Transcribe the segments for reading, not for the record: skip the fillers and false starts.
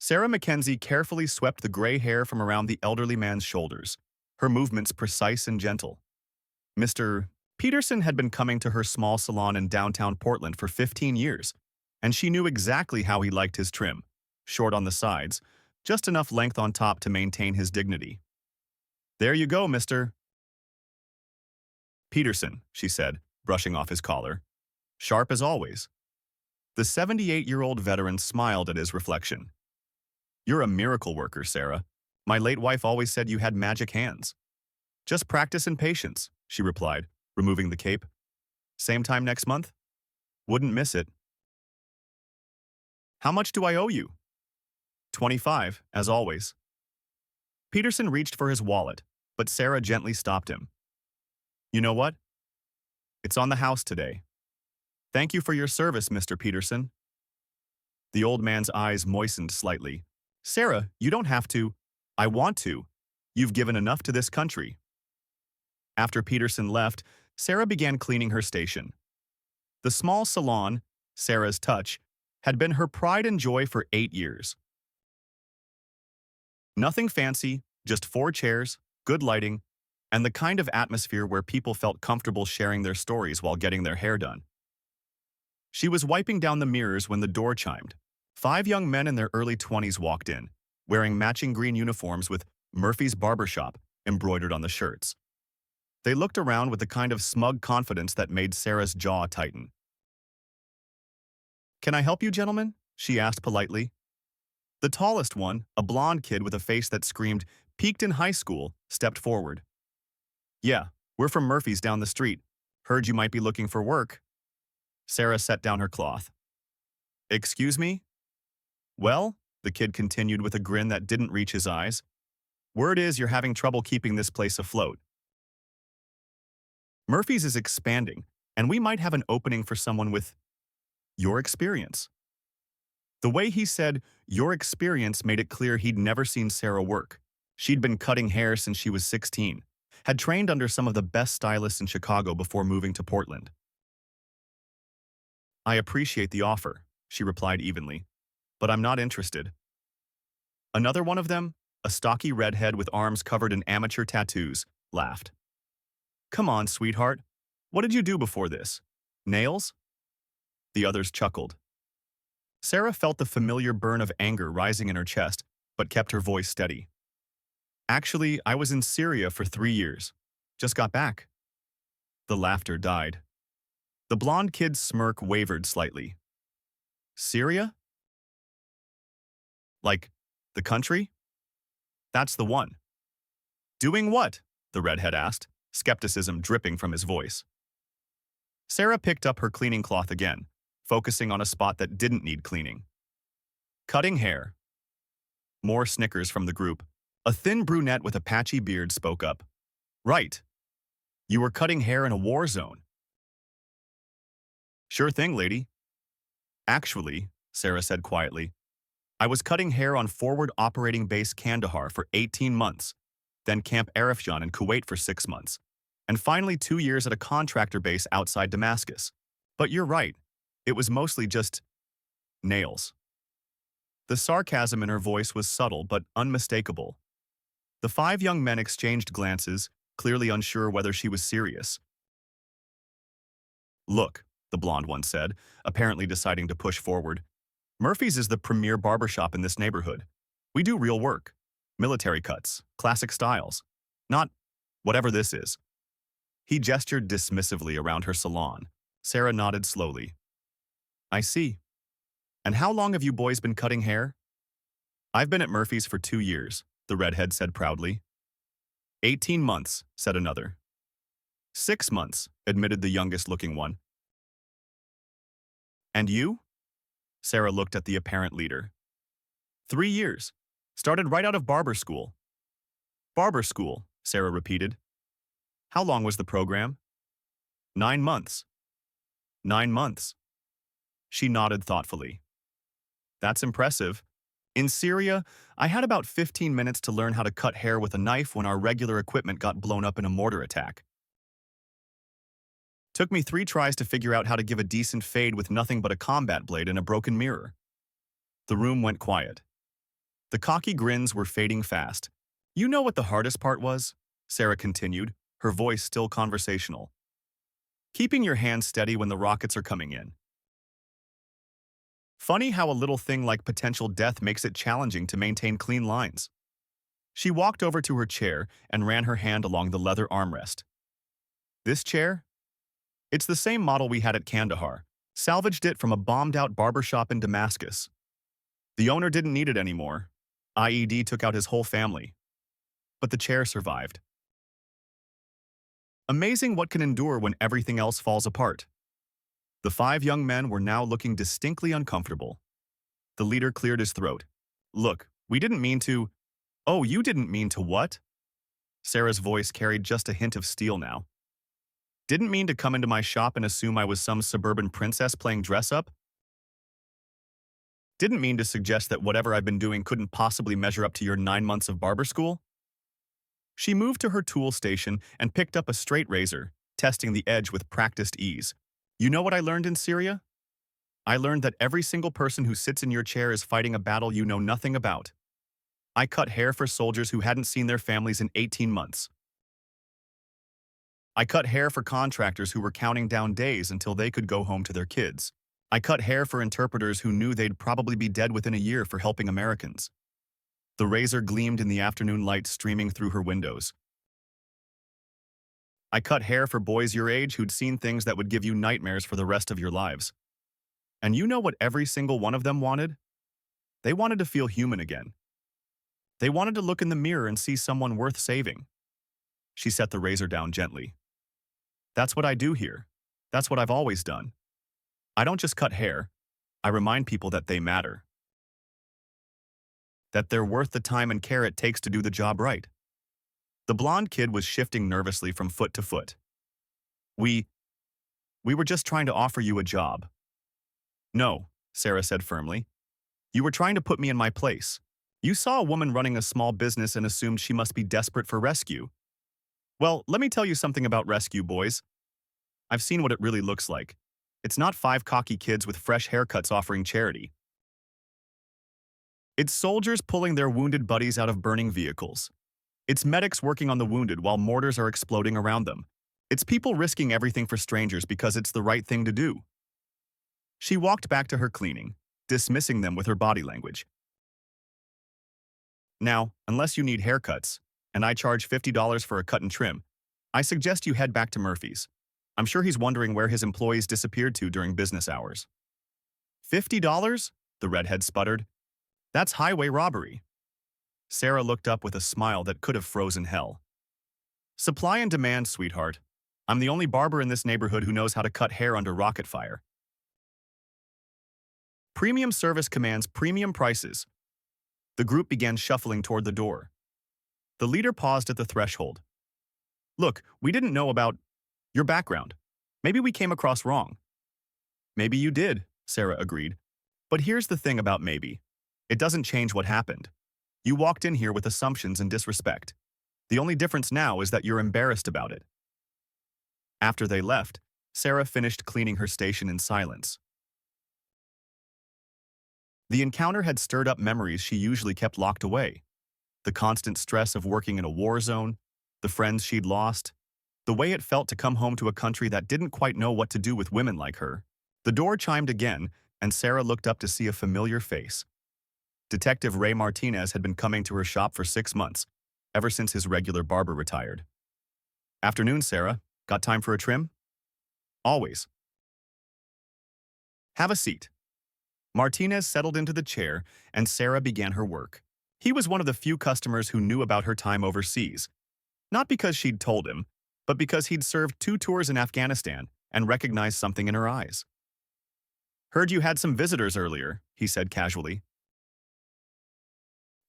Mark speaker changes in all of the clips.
Speaker 1: Sarah Mackenzie carefully swept the gray hair from around the elderly man's shoulders, her movements precise and gentle. Mr. Peterson had been coming to her small salon in downtown Portland for 15 years, and she knew exactly how he liked his trim, short on the sides, just enough length on top to maintain his dignity. "There you go, Mr. Peterson," she said, brushing off his collar. "Sharp as always." The 78-year-old veteran smiled at his reflection. "You're a miracle worker, Sarah. My late wife always said you had magic hands." "Just practice and patience," she replied, removing the cape. "Same time next month?" "Wouldn't miss it." "How much do I owe you?" 25, as always." Peterson reached for his wallet, but Sarah gently stopped him. "You know what? It's on the house today. Thank you for your service, Mr. Peterson." The old man's eyes moistened slightly. "Sarah, you don't have to." "I want to. You've given enough to this country." After Peterson left, Sarah began cleaning her station. The small salon, Sarah's Touch, had been her pride and joy for 8 years. Nothing fancy, just 4 chairs, good lighting, and the kind of atmosphere where people felt comfortable sharing their stories while getting their hair done. She was wiping down the mirrors when the door chimed. 5 young men in their early 20s walked in, wearing matching green uniforms with Murphy's Barbershop embroidered on the shirts. They looked around with the kind of smug confidence that made Sarah's jaw tighten. "Can I help you, gentlemen?" she asked politely. The tallest one, a blonde kid with a face that screamed, "Peaked in high school," stepped forward. "Yeah, we're from Murphy's down the street. Heard you might be looking for work." Sarah set down her cloth. "Excuse me?" "Well," the kid continued with a grin that didn't reach his eyes, "word is you're having trouble keeping this place afloat. Murphy's is expanding, and we might have an opening for someone with your experience." The way he said, "your experience," made it clear he'd never seen Sarah work. She'd been cutting hair since she was 16, had trained under some of the best stylists in Chicago before moving to Portland. "I appreciate the offer," she replied evenly, "but I'm not interested." Another one of them, a stocky redhead with arms covered in amateur tattoos, laughed. "Come on, sweetheart. What did you do before this? Nails?" The others chuckled. Sarah felt the familiar burn of anger rising in her chest, but kept her voice steady. "Actually, I was in Syria for 3 years. Just got back." The laughter died. The blonde kid's smirk wavered slightly. "Syria? Like, the country?" "That's the one." "Doing what?" the redhead asked, skepticism dripping from his voice. Sarah picked up her cleaning cloth again, focusing on a spot that didn't need cleaning. "Cutting hair." More snickers from the group. A thin brunette with a patchy beard spoke up. "Right. You were cutting hair in a war zone." "Sure thing, lady." "Actually," Sarah said quietly, "I was cutting hair on Forward Operating Base Kandahar for 18 months, then Camp Arifjan in Kuwait for 6 months, and finally 2 years at a contractor base outside Damascus. But you're right, it was mostly just nails." The sarcasm in her voice was subtle but unmistakable. The 5 young men exchanged glances, clearly unsure whether she was serious. "Look," the blonde one said, apparently deciding to push forward, "Murphy's is the premier barbershop in this neighborhood. We do real work. Military cuts, classic styles. Not whatever this is." He gestured dismissively around her salon. Sarah nodded slowly. "I see. And how long have you boys been cutting hair?" "I've been at Murphy's for 2 years," the redhead said proudly. 18 months, said another. 6 months, admitted the youngest-looking one. "And you?" Sarah looked at the apparent leader. 3 years. Started right out of barber school." "Barber school," Sarah repeated. "How long was the program?" 9 months." 9 months. She nodded thoughtfully. "That's impressive. In Syria, I had about 15 minutes to learn how to cut hair with a knife when our regular equipment got blown up in a mortar attack. Took me 3 tries to figure out how to give a decent fade with nothing but a combat blade and a broken mirror." The room went quiet. The cocky grins were fading fast. You know what the hardest part was? Sarah continued, her voice still conversational. Keeping your hands steady when the rockets are coming in. Funny how a little thing like potential death makes it challenging to maintain clean lines. She walked over to her chair and ran her hand along the leather armrest. This chair? It's the same model we had at Kandahar. Salvaged it from a bombed-out barbershop in Damascus. The owner didn't need it anymore. IED took out his whole family. But the chair survived. Amazing what can endure when everything else falls apart. The 5 young men were now looking distinctly uncomfortable. The leader cleared his throat. Look, we didn't mean to… Oh, you didn't mean to what? Sarah's voice carried just a hint of steel now. Didn't mean to come into my shop and assume I was some suburban princess playing dress-up? Didn't mean to suggest that whatever I've been doing couldn't possibly measure up to your 9 months of barber school? She moved to her tool station and picked up a straight razor, testing the edge with practiced ease. You know what I learned in Syria? I learned that every single person who sits in your chair is fighting a battle you know nothing about. I cut hair for soldiers who hadn't seen their families in 18 months. I cut hair for contractors who were counting down days until they could go home to their kids. I cut hair for interpreters who knew they'd probably be dead within a year for helping Americans. The razor gleamed in the afternoon light streaming through her windows. I cut hair for boys your age who'd seen things that would give you nightmares for the rest of your lives. And you know what every single one of them wanted? They wanted to feel human again. They wanted to look in the mirror and see someone worth saving. She set the razor down gently. That's what I do here. That's what I've always done. I don't just cut hair. I remind people that they matter. That they're worth the time and care it takes to do the job right. The blonde kid was shifting nervously from foot to foot. We were just trying to offer you a job. No, Sarah said firmly. You were trying to put me in my place. You saw a woman running a small business and assumed she must be desperate for rescue. Well, let me tell you something about rescue, boys. I've seen what it really looks like. It's not 5 cocky kids with fresh haircuts offering charity. It's soldiers pulling their wounded buddies out of burning vehicles. It's medics working on the wounded while mortars are exploding around them. It's people risking everything for strangers because it's the right thing to do. She walked back to her cleaning, dismissing them with her body language. Now, unless you need haircuts, and I charge $50 for a cut and trim, I suggest you head back to Murphy's. I'm sure he's wondering where his employees disappeared to during business hours. $50? The redhead sputtered. That's highway robbery. Sarah looked up with a smile that could have frozen hell. Supply and demand, sweetheart. I'm the only barber in this neighborhood who knows how to cut hair under rocket fire. Premium service commands premium prices. The group began shuffling toward the door. The leader paused at the threshold. Look, we didn't know about your background. Maybe we came across wrong. Maybe you did, Sarah agreed. But here's the thing about maybe. It doesn't change what happened. You walked in here with assumptions and disrespect. The only difference now is that you're embarrassed about it. After they left, Sarah finished cleaning her station in silence. The encounter had stirred up memories she usually kept locked away. The constant stress of working in a war zone, the friends she'd lost, the way it felt to come home to a country that didn't quite know what to do with women like her. The door chimed again, and Sarah looked up to see a familiar face. Detective Ray Martinez had been coming to her shop for 6 months, ever since his regular barber retired. Afternoon, Sarah. Got time for a trim? Always. Have a seat. Martinez settled into the chair, and Sarah began her work. He was one of the few customers who knew about her time overseas. Not because she'd told him, but because he'd served 2 tours in Afghanistan and recognized something in her eyes. Heard you had some visitors earlier, he said casually.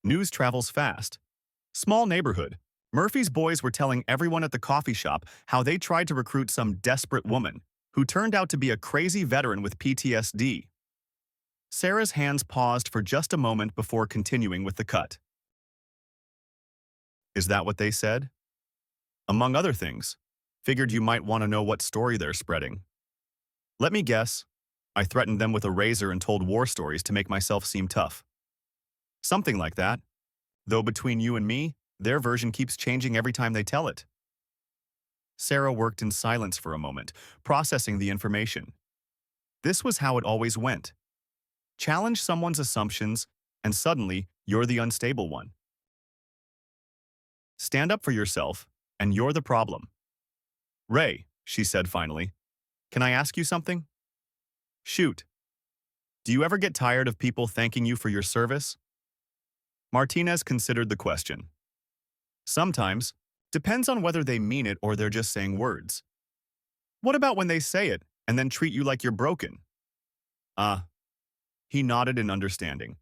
Speaker 1: News travels fast. Small neighborhood. Murphy's boys were telling everyone at the coffee shop how they tried to recruit some desperate woman who turned out to be a crazy veteran with PTSD. Sarah's hands paused for just a moment before continuing with the cut. Is that what they said? Among other things, figured you might want to know what story they're spreading. Let me guess. I threatened them with a razor and told war stories to make myself seem tough. Something like that. Though between you and me, their version keeps changing every time they tell it. Sarah worked in silence for a moment, processing the information. This was how it always went. Challenge someone's assumptions, and suddenly, you're the unstable one. Stand up for yourself, and you're the problem. Ray, she said finally, can I ask you something? Shoot. Do you ever get tired of people thanking you for your service? Martinez considered the question. Sometimes. Depends on whether they mean it or they're just saying words. What about when they say it and then treat you like you're broken? He nodded in understanding.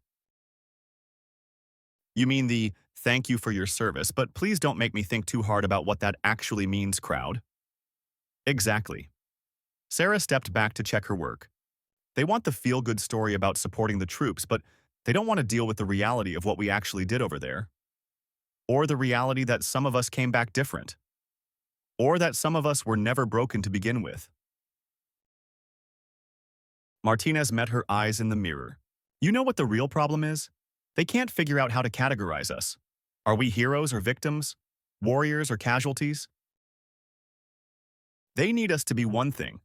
Speaker 1: You mean the thank you for your service, but please don't make me think too hard about what that actually means crowd? Exactly. Sarah stepped back to check her work. They want the feel-good story about supporting the troops, but they don't want to deal with the reality of what we actually did over there. Or the reality that some of us came back different. Or that some of us were never broken to begin with. Martinez met her eyes in the mirror. You know what the real problem is? They can't figure out how to categorize us. Are we heroes or victims? Warriors or casualties? They need us to be one thing,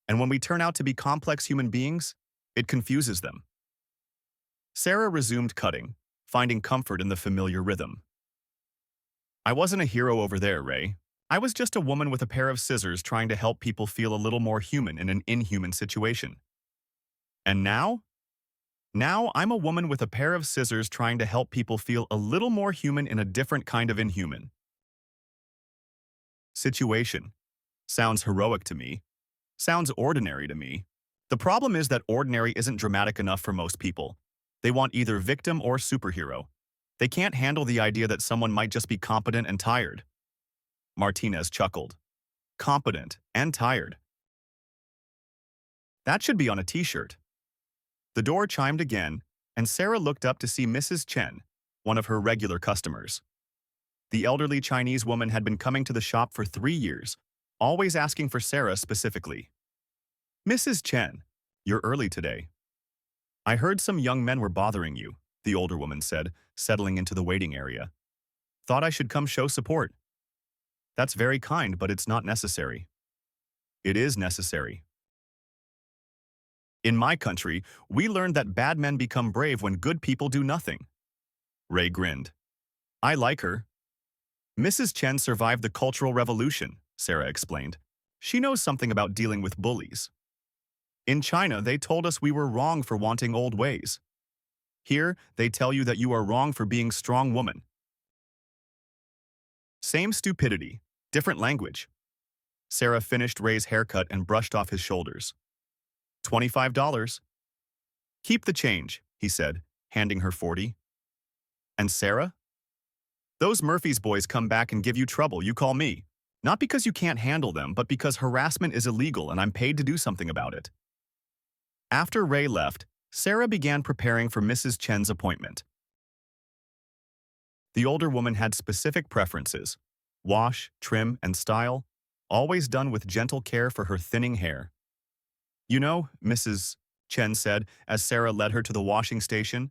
Speaker 1: and when we turn out to be complex human beings, it confuses them. Sarah resumed cutting, finding comfort in the familiar rhythm. I wasn't a hero over there, Ray. I was just a woman with a pair of scissors trying to help people feel a little more human in an inhuman situation. And now? Now I'm a woman with a pair of scissors trying to help people feel a little more human in a different kind of inhuman. Situation. Sounds heroic to me. Sounds ordinary to me. The problem is that ordinary isn't dramatic enough for most people. They want either victim or superhero. They can't handle the idea that someone might just be competent and tired. Martinez chuckled. Competent and tired. That should be on a t-shirt. The door chimed again, and Sarah looked up to see Mrs. Chen, one of her regular customers. The elderly Chinese woman had been coming to the shop for 3 years, always asking for Sarah specifically. Mrs. Chen, you're early today. I heard some young men were bothering you, the older woman said, settling into the waiting area. Thought I should come show support. That's very kind, but it's not necessary. It is necessary. In my country, we learned that bad men become brave when good people do nothing. Ray grinned. I like her. Mrs. Chen survived the Cultural Revolution, Sarah explained. She knows something about dealing with bullies. In China, they told us we were wrong for wanting old ways. Here, they tell you that you are wrong for being strong woman. Same stupidity, different language. Sarah finished Ray's haircut and brushed off his shoulders. $25. Keep the change, he said, handing her 40. And Sarah? Those Murphy's boys come back and give you trouble, you call me. Not because you can't handle them, but because harassment is illegal and I'm paid to do something about it. After Ray left, Sarah began preparing for Mrs. Chen's appointment. The older woman had specific preferences: wash, trim, and style, always done with gentle care for her thinning hair. You know, Mrs. Chen said as Sarah led her to the washing station,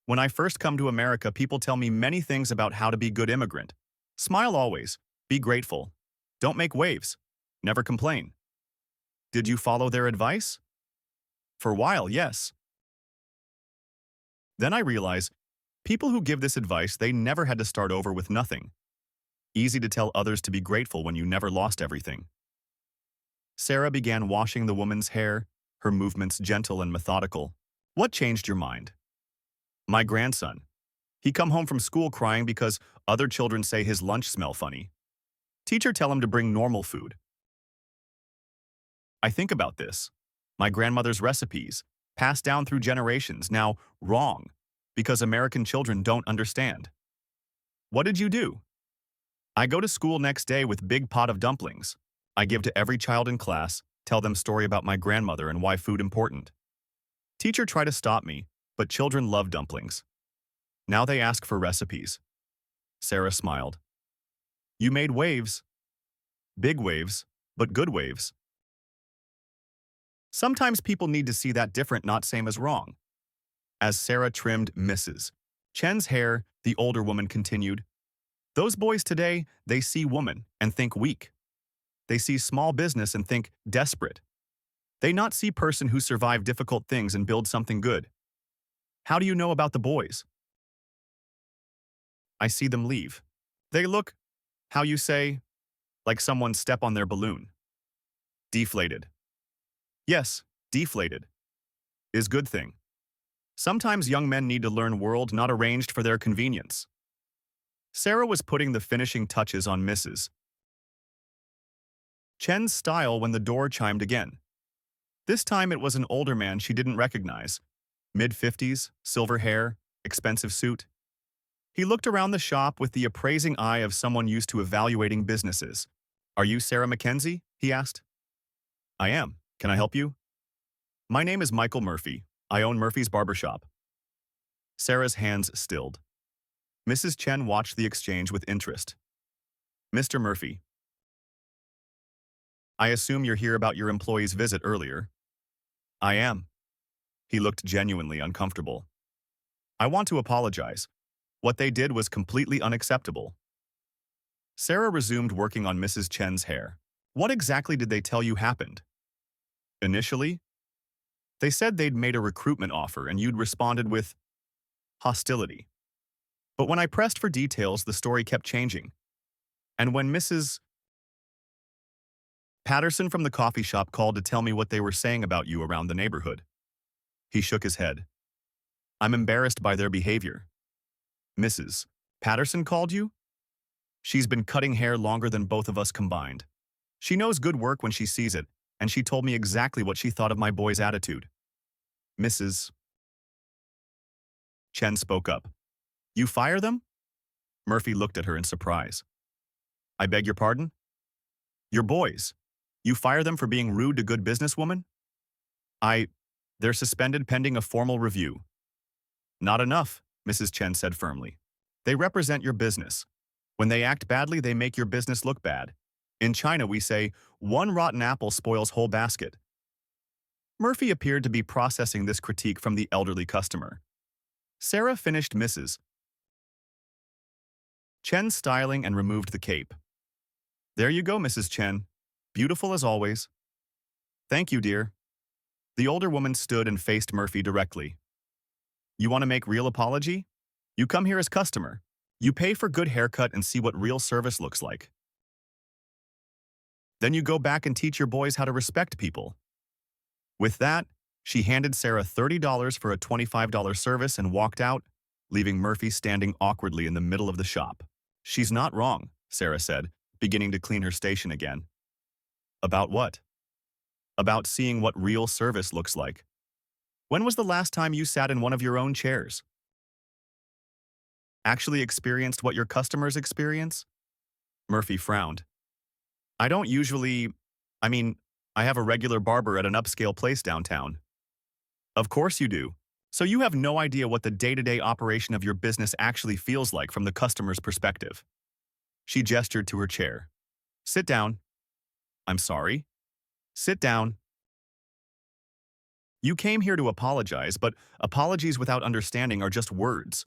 Speaker 1: when I first come to America, people tell me many things about how to be a good immigrant. Smile always, be grateful, don't make waves, never complain. Did you follow their advice? For a while, yes. Then I realize, people who give this advice, they never had to start over with nothing. Easy to tell others to be grateful when you never lost everything. Sarah began washing the woman's hair, her movements gentle and methodical. What changed your mind? My grandson. He come home from school crying because other children say his lunch smell funny. Teacher tell him to bring normal food. I think about this. My grandmother's recipes, passed down through generations, now wrong, because American children don't understand. What did you do? I go to school next day with big pot of dumplings. I give to every child in class, tell them story about my grandmother and why food important. Teacher try to stop me, but children love dumplings. Now they ask for recipes. Sarah smiled. You made waves. Big waves, but good waves. Sometimes people need to see that different, not same as wrong. As Sarah trimmed Mrs. Chen's hair, the older woman continued. Those boys today, they see woman and think weak. They see small business and think desperate. They not see person who survive difficult things and build something good. How do you know about the boys? I see them leave. They look, how you say, like someone step on their balloon. Deflated. Yes, deflated. Is good thing. Sometimes young men need to learn world not arranged for their convenience. Sarah was putting the finishing touches on Mrs. Chen's style when the door chimed again. This time it was an older man she didn't recognize. Mid-50s, silver hair, expensive suit. He looked around the shop with the appraising eye of someone used to evaluating businesses. Are you Sarah Mackenzie? He asked. I am. Can I help you? My name is Michael Murphy. I own Murphy's Barbershop. Sarah's hands stilled. Mrs. Chen watched the exchange with interest. Mr. Murphy. I assume you're here about your employee's visit earlier. I am. He looked genuinely uncomfortable. I want to apologize. What they did was completely unacceptable. Sarah resumed working on Mrs. Chen's hair. What exactly did they tell you happened? Initially, they said they'd made a recruitment offer and you'd responded with hostility. But when I pressed for details, the story kept changing. And when Mrs. Patterson from the coffee shop called to tell me what they were saying about you around the neighborhood. He shook his head. I'm embarrassed by their behavior. Mrs. Patterson called you? She's been cutting hair longer than both of us combined. She knows good work when she sees it, and she told me exactly what she thought of my boy's attitude. Mrs. Chen spoke up. You fire them? Murphy looked at her in surprise. I beg your pardon? Your boys. You fire them for being rude to good businesswoman? They're suspended pending a formal review. Not enough, Mrs. Chen said firmly. They represent your business. When they act badly, they make your business look bad. In China, we say, one rotten apple spoils whole basket. Murphy appeared to be processing this critique from the elderly customer. Sarah finished Mrs. Chen's styling and removed the cape. There you go, Mrs. Chen. Beautiful as always. Thank you, dear. The older woman stood and faced Murphy directly. You want to make real apology? You come here as customer. You pay for good haircut and see what real service looks like. Then you go back and teach your boys how to respect people. With that, she handed Sarah $30 for a $25 service and walked out, leaving Murphy standing awkwardly in the middle of the shop. She's not wrong, Sarah said, beginning to clean her station again. About what? About seeing what real service looks like. When was the last time you sat in one of your own chairs? Actually experienced what your customers experience? Murphy frowned. I don't usually, I have a regular barber at an upscale place downtown. Of course you do. So you have no idea what the day-to-day operation of your business actually feels like from the customer's perspective. She gestured to her chair. Sit down. I'm sorry. Sit down. You came here to apologize, but apologies without understanding are just words.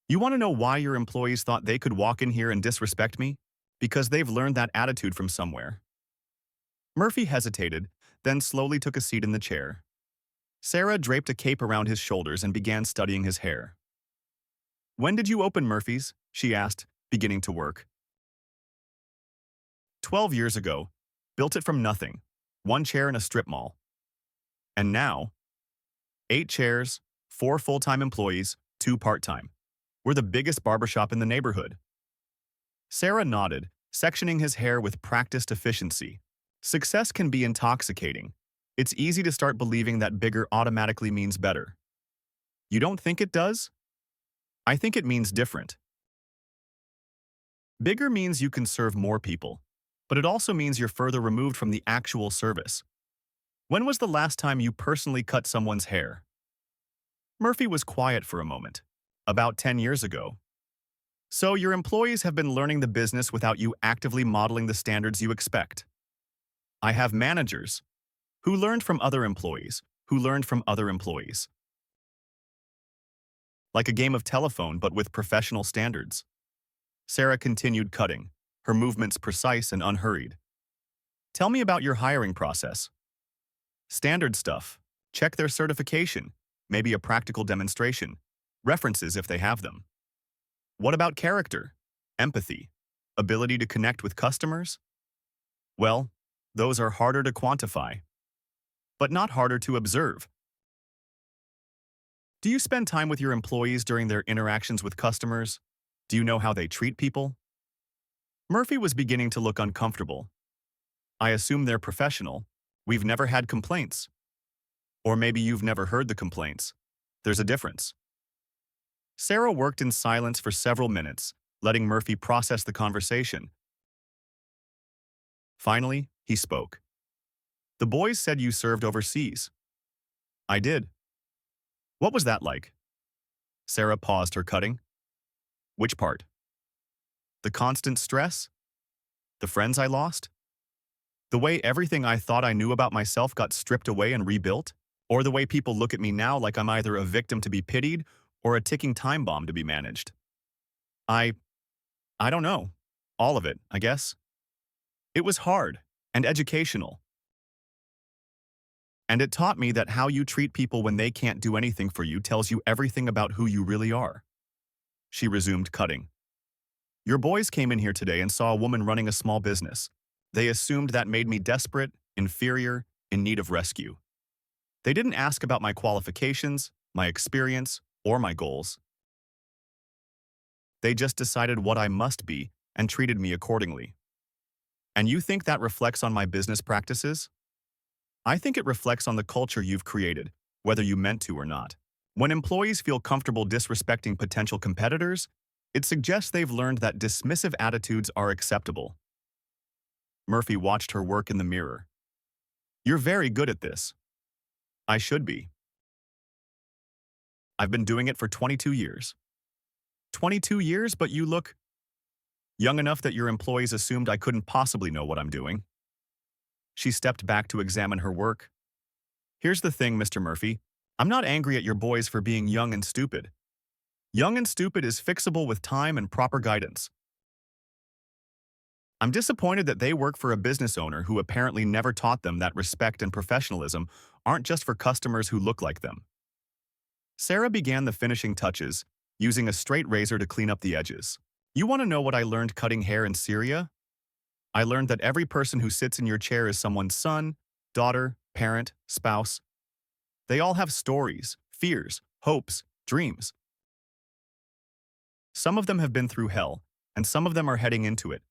Speaker 1: You want to know why your employees thought they could walk in here and disrespect me? Because they've learned that attitude from somewhere. Murphy hesitated, then slowly took a seat in the chair. Sarah draped a cape around his shoulders and began studying his hair. When did you open Murphy's? She asked, beginning to work. 12 years ago. Built it from nothing. 1 chair in a strip mall. And now, 8 chairs, 4 full-time employees, 2 part-time. We're the biggest barbershop in the neighborhood. Sarah nodded, sectioning his hair with practiced efficiency. Success can be intoxicating. It's easy to start believing that bigger automatically means better. You don't think it does? I think it means different. Bigger means you can serve more people, but it also means you're further removed from the actual service. When was the last time you personally cut someone's hair? Murphy was quiet for a moment. About 10 years ago. So your employees have been learning the business without you actively modeling the standards you expect. I have managers who learned from other employees, who learned from other employees. like a game of telephone but with professional standards. Sarah continued cutting, her movements precise and unhurried. Tell me about your hiring process. Standard stuff. Check their certification, maybe a practical demonstration, references if they have them. What about character, empathy, ability to connect with customers? Well, those are harder to quantify, but not harder to observe. Do you spend time with your employees during their interactions with customers? Do you know how they treat people? Murphy was beginning to look uncomfortable. I assume they're professional. We've never had complaints. Or maybe you've never heard the complaints. There's a difference. Sarah worked in silence for several minutes, letting Murphy process the conversation. Finally, he spoke. The boys said you served overseas. I did. What was that like? Sarah paused her cutting. Which part? The constant stress? The friends I lost? The way everything I thought I knew about myself got stripped away and rebuilt? Or the way people look at me now like I'm either a victim to be pitied or a ticking time bomb to be managed? I don't know. All of it, I guess. It was hard and educational. And it taught me that how you treat people when they can't do anything for you tells you everything about who you really are. She resumed cutting. Your boys came in here today and saw a woman running a small business. They assumed that made me desperate, inferior, in need of rescue. They didn't ask about my qualifications, my experience, or my goals. They just decided what I must be and treated me accordingly. And you think that reflects on my business practices? I think it reflects on the culture you've created, whether you meant to or not. When employees feel comfortable disrespecting potential competitors, it suggests they've learned that dismissive attitudes are acceptable. Murphy watched her work in the mirror. You're very good at this. I should be. I've been doing it for 22 years. 22 years, but you look young enough that your employees assumed I couldn't possibly know what I'm doing. She stepped back to examine her work. Here's the thing, Mr. Murphy. I'm not angry at your boys for being young and stupid. Young and stupid is fixable with time and proper guidance. I'm disappointed that they work for a business owner who apparently never taught them that respect and professionalism aren't just for customers who look like them. Sarah began the finishing touches, using a straight razor to clean up the edges. You want to know what I learned cutting hair in Syria? I learned that every person who sits in your chair is someone's son, daughter, parent, spouse. They all have stories, fears, hopes, dreams. Some of them have been through hell, and some of them are heading into it.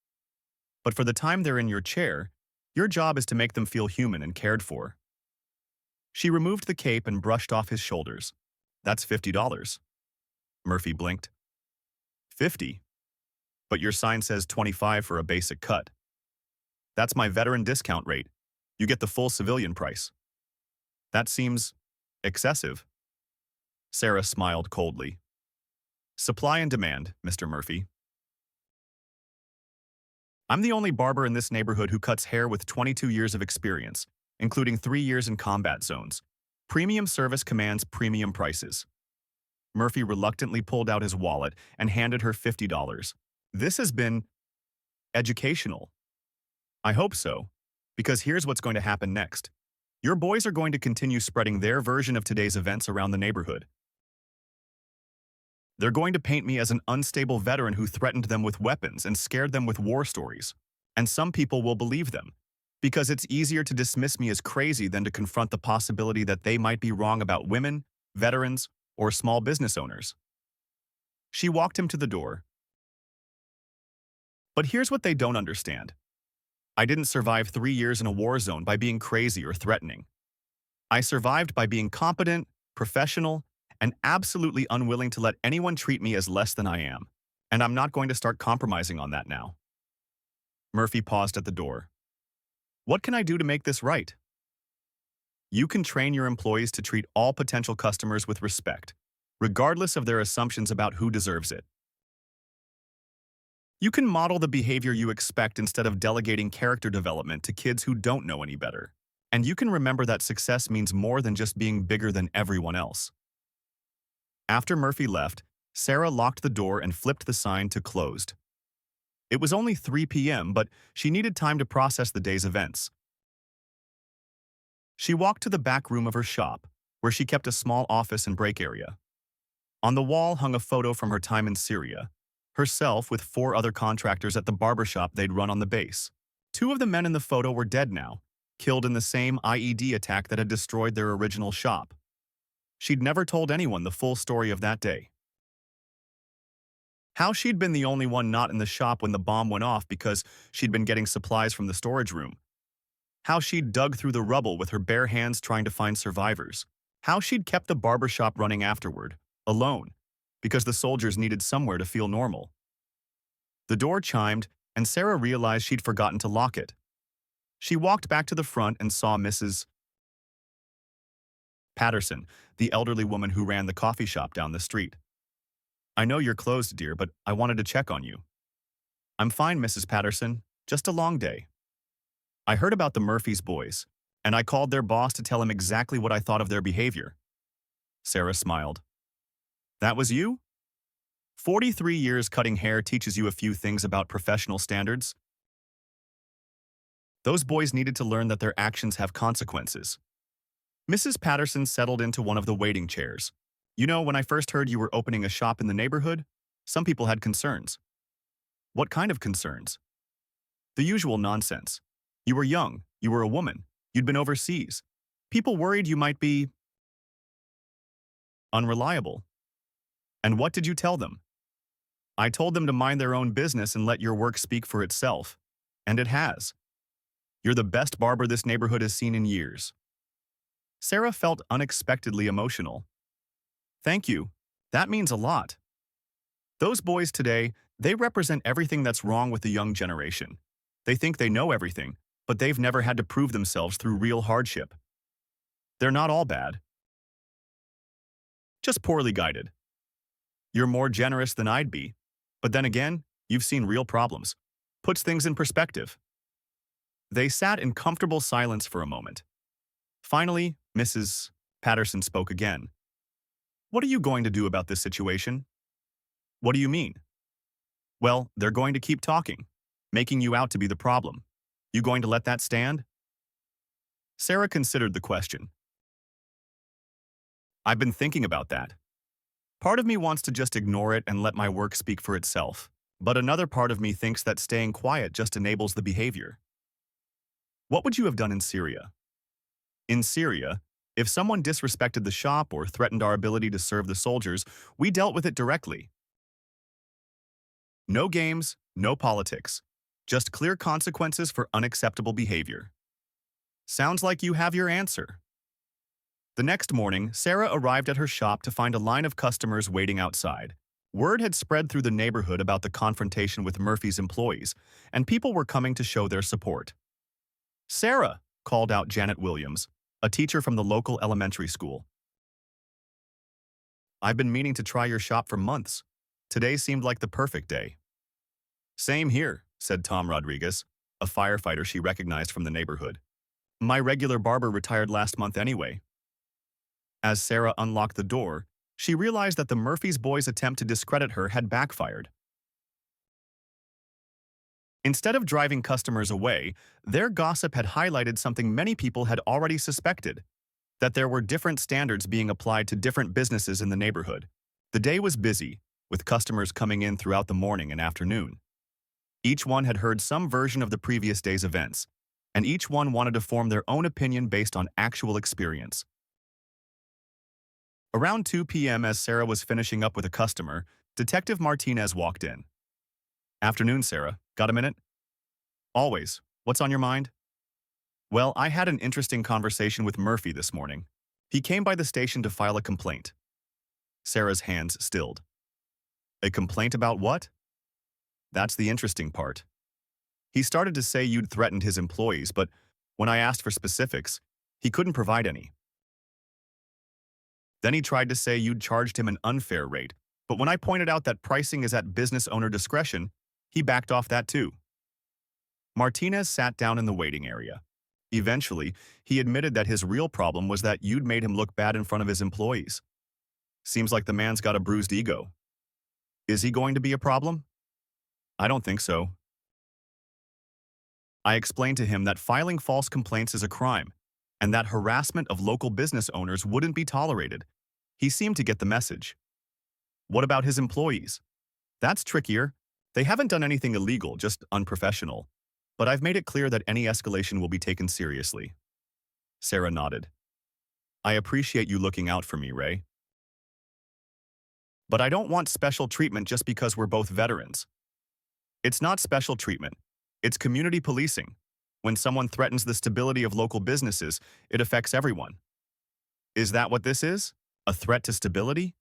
Speaker 1: But for the time they're in your chair, your job is to make them feel human and cared for. She removed the cape and brushed off his shoulders. That's $50. Murphy blinked. 50? But your sign says 25 for a basic cut. That's my veteran discount rate. You get the full civilian price. That seems excessive. Sarah smiled coldly. Supply and demand, Mr. Murphy. I'm the only barber in this neighborhood who cuts hair with 22 years of experience, including 3 years in combat zones. Premium service commands premium prices. Murphy reluctantly pulled out his wallet and handed her $50. This has been educational. I hope so, because here's what's going to happen next. Your boys are going to continue spreading their version of today's events around the neighborhood. They're going to paint me as an unstable veteran who threatened them with weapons and scared them with war stories. And some people will believe them, because it's easier to dismiss me as crazy than to confront the possibility that they might be wrong about women, veterans, or small business owners. She walked him to the door. But here's what they don't understand. I didn't survive 3 years in a war zone by being crazy or threatening. I survived by being competent, professional, and absolutely unwilling to let anyone treat me as less than I am. And I'm not going to start compromising on that now. Murphy paused at the door. What can I do to make this right? You can train your employees to treat all potential customers with respect, regardless of their assumptions about who deserves it. You can model the behavior you expect instead of delegating character development to kids who don't know any better. And you can remember that success means more than just being bigger than everyone else. After Murphy left, Sarah locked the door and flipped the sign to closed. It was only 3 p.m., but she needed time to process the day's events. She walked to the back room of her shop, where she kept a small office and break area. On the wall hung a photo from her time in Syria, herself with 4 other contractors at the barbershop they'd run on the base. 2 of the men in the photo were dead now, killed in the same IED attack that had destroyed their original shop. She'd never told anyone the full story of that day. How she'd been the only one not in the shop when the bomb went off because she'd been getting supplies from the storage room. How she'd dug through the rubble with her bare hands trying to find survivors. How she'd kept the barbershop running afterward, alone, because the soldiers needed somewhere to feel normal. The door chimed, and Sarah realized she'd forgotten to lock it. She walked back to the front and saw Mrs. Patterson, the elderly woman who ran the coffee shop down the street. "I know you're closed, dear, but I wanted to check on you." "I'm fine, Mrs. Patterson. Just a long day. I heard about the Murphy's boys, and I called their boss to tell him exactly what I thought of their behavior." Sarah smiled. "That was you? 43 years cutting hair teaches you a few things about professional standards. Those boys needed to learn that their actions have consequences." Mrs. Patterson settled into one of the waiting chairs. "You know, when I first heard you were opening a shop in the neighborhood, some people had concerns." "What kind of concerns?" "The usual nonsense. You were young, you were a woman, you'd been overseas. People worried you might be unreliable." "And what did you tell them?" "I told them to mind their own business and let your work speak for itself. And it has. You're the best barber this neighborhood has seen in years." Sarah felt unexpectedly emotional. "Thank you. That means a lot. Those boys today, they represent everything that's wrong with the young generation. They think they know everything, but they've never had to prove themselves through real hardship. They're not all bad. Just poorly guided. You're more generous than I'd be. But then again, you've seen real problems. Puts things in perspective." They sat in comfortable silence for a moment. Finally, Mrs. Patterson spoke again. "What are you going to do about this situation?" "What do you mean?" "Well, they're going to keep talking, making you out to be the problem. You going to let that stand?" Sarah considered the question. "I've been thinking about that. Part of me wants to just ignore it and let my work speak for itself, but another part of me thinks that staying quiet just enables the behavior." "What would you have done in Syria?" "In Syria, if someone disrespected the shop or threatened our ability to serve the soldiers, we dealt with it directly. No games, no politics. Just clear consequences for unacceptable behavior." "Sounds like you have your answer." The next morning, Sarah arrived at her shop to find a line of customers waiting outside. Word had spread through the neighborhood about the confrontation with Murphy's employees, and people were coming to show their support. "Sarah," called out Janet Williams, a teacher from the local elementary school. "I've been meaning to try your shop for months. Today seemed like the perfect day." "Same here," said Tom Rodriguez, a firefighter she recognized from the neighborhood. "My regular barber retired last month anyway." As Sarah unlocked the door, she realized that the Murphy's boys' attempt to discredit her had backfired. Instead of driving customers away, their gossip had highlighted something many people had already suspected, that there were different standards being applied to different businesses in the neighborhood. The day was busy, with customers coming in throughout the morning and afternoon. Each one had heard some version of the previous day's events, and each one wanted to form their own opinion based on actual experience. Around 2 p.m., as Sarah was finishing up with a customer, Detective Martinez walked in. "Afternoon, Sarah. Got a minute?" "Always. What's on your mind?" "Well, I had an interesting conversation with Murphy this morning. He came by the station to file a complaint." Sarah's hands stilled. "A complaint about what?" "That's the interesting part. He started to say you'd threatened his employees, but when I asked for specifics, he couldn't provide any. Then he tried to say you'd charged him an unfair rate, but when I pointed out that pricing is at business owner discretion, he backed off that too." Martinez sat down in the waiting area. Eventually, he admitted that his real problem was that you'd made him look bad in front of his employees. Seems like the man's got a bruised ego. Is he going to be a problem? I don't think so. I explained to him that filing false complaints is a crime, and that harassment of local business owners wouldn't be tolerated. He seemed to get the message. What about his employees? That's trickier. They haven't done anything illegal, just unprofessional. But I've made it clear that any escalation will be taken seriously. Sarah nodded. I appreciate you looking out for me, Ray. But I don't want special treatment just because we're both veterans. It's not special treatment. It's community policing. When someone threatens the stability of local businesses, it affects everyone. Is that what this is? A threat to stability?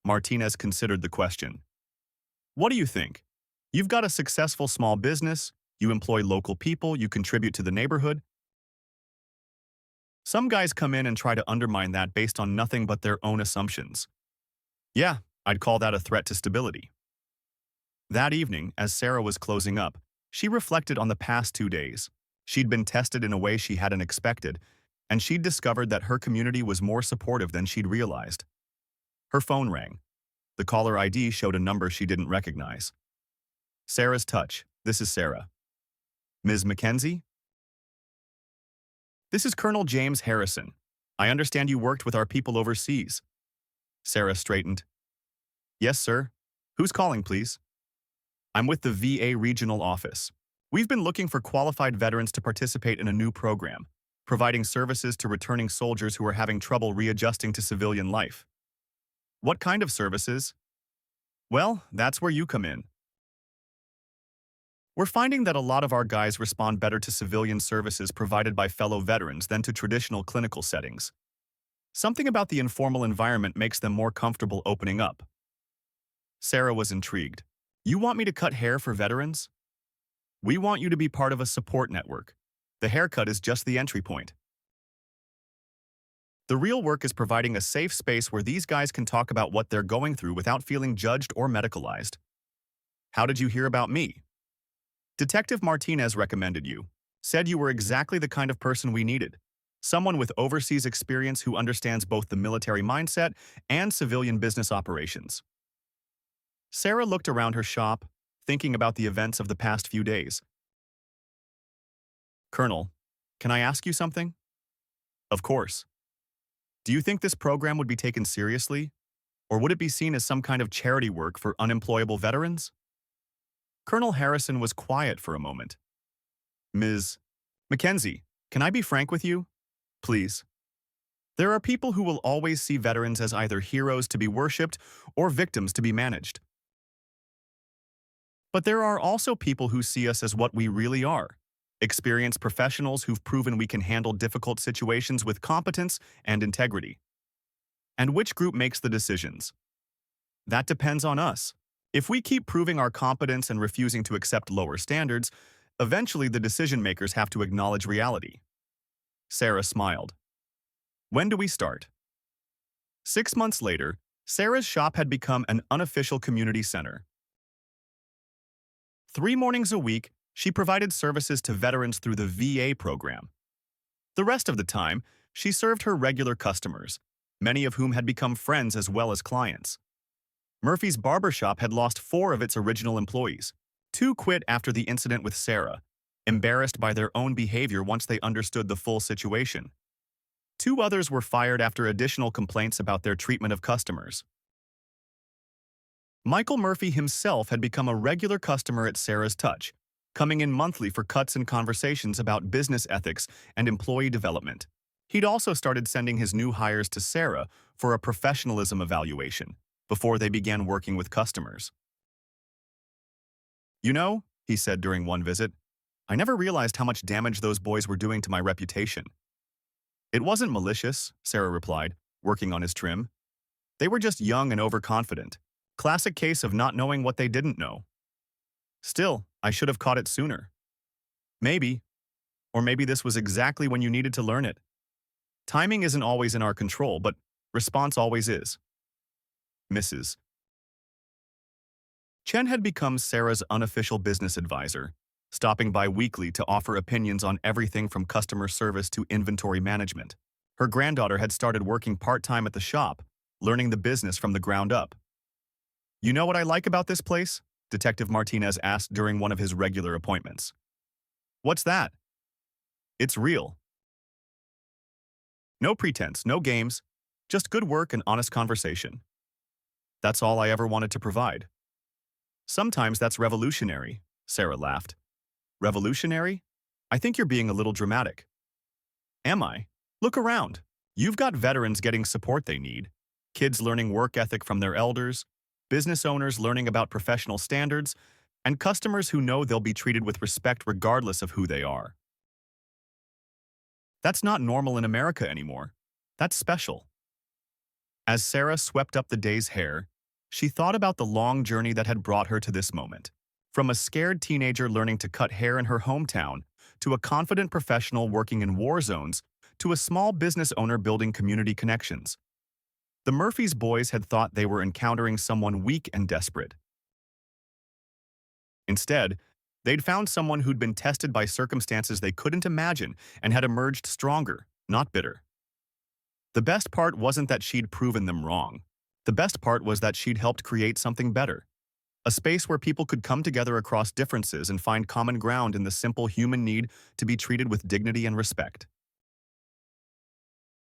Speaker 1: Martinez considered the question. What do you think? You've got a successful small business, you employ local people, you contribute to the neighborhood. Some guys come in and try to undermine that based on nothing but their own assumptions. Yeah, I'd call that a threat to stability. That evening, as Sarah was closing up, she reflected on the past 2 days. She'd been tested in a way she hadn't expected, and she'd discovered that her community was more supportive than she'd realized. Her phone rang. The caller ID showed a number she didn't recognize. Sarah's touch. This is Sarah. Ms. Mackenzie? This is Colonel James Harrison. I understand you worked with our people overseas. Sarah straightened. Yes, sir. Who's calling, please? I'm with the VA regional office. We've been looking for qualified veterans to participate in a new program, providing services to returning soldiers who are having trouble readjusting to civilian life. What kind of services? Well, that's where you come in. We're finding that a lot of our guys respond better to civilian services provided by fellow veterans than to traditional clinical settings. Something about the informal environment makes them more comfortable opening up. Sarah was intrigued. You want me to cut hair for veterans? We want you to be part of a support network. The haircut is just the entry point. The real work is providing a safe space where these guys can talk about what they're going through without feeling judged or medicalized. How did you hear about me? Detective Martinez recommended you. Said you were exactly the kind of person we needed. Someone with overseas experience who understands both the military mindset and civilian business operations. Sarah looked around her shop, thinking about the events of the past few days. Colonel, can I ask you something? Of course. Do you think this program would be taken seriously? Or would it be seen as some kind of charity work for unemployable veterans? Colonel Harrison was quiet for a moment. Ms. Mackenzie, can I be frank with you? Please. There are people who will always see veterans as either heroes to be worshipped or victims to be managed. But there are also people who see us as what we really are, experienced professionals who've proven we can handle difficult situations with competence and integrity. And which group makes the decisions? That depends on us. If we keep proving our competence and refusing to accept lower standards, eventually the decision-makers have to acknowledge reality. Sarah smiled. When do we start? 6 months later, Sarah's shop had become an unofficial community center. 3 mornings a week, she provided services to veterans through the VA program. The rest of the time, she served her regular customers, many of whom had become friends as well as clients. Murphy's barbershop had lost 4 of its original employees. 2 quit after the incident with Sarah, embarrassed by their own behavior once they understood the full situation. 2 others were fired after additional complaints about their treatment of customers. Michael Murphy himself had become a regular customer at Sarah's Touch, coming in monthly for cuts and conversations about business ethics and employee development. He'd also started sending his new hires to Sarah for a professionalism evaluation before they began working with customers. You know, he said during one visit, I never realized how much damage those boys were doing to my reputation. It wasn't malicious, Sarah replied, working on his trim. They were just young and overconfident. Classic case of not knowing what they didn't know. Still, I should have caught it sooner. Maybe. Or maybe this was exactly when you needed to learn it. Timing isn't always in our control, but response always is. Mrs. Chen had become Sarah's unofficial business advisor, stopping by weekly to offer opinions on everything from customer service to inventory management. Her granddaughter had started working part-time at the shop, learning the business from the ground up. You know what I like about this place? Detective Martinez asked during one of his regular appointments. What's that? It's real. No pretense, no games, just good work and honest conversation. That's all I ever wanted to provide. Sometimes that's revolutionary, Sarah laughed. Revolutionary? I think you're being a little dramatic. Am I? Look around. You've got veterans getting support they need, kids learning work ethic from their elders, business owners learning about professional standards, and customers who know they'll be treated with respect regardless of who they are. That's not normal in America anymore. That's special. As Sarah swept up the day's hair, she thought about the long journey that had brought her to this moment. From a scared teenager learning to cut hair in her hometown, to a confident professional working in war zones, to a small business owner building community connections. The Murphy's boys had thought they were encountering someone weak and desperate. Instead, they'd found someone who'd been tested by circumstances they couldn't imagine and had emerged stronger, not bitter. The best part wasn't that she'd proven them wrong. The best part was that she'd helped create something better. A space where people could come together across differences and find common ground in the simple human need to be treated with dignity and respect.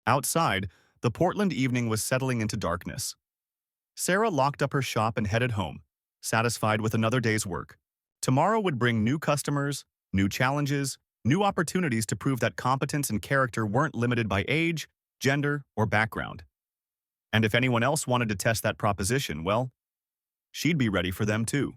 Speaker 1: Outside, the Portland evening was settling into darkness. Sarah locked up her shop and headed home, satisfied with another day's work. Tomorrow would bring new customers, new challenges, new opportunities to prove that competence and character weren't limited by age, gender, or background. And if anyone else wanted to test that proposition, well, she'd be ready for them too.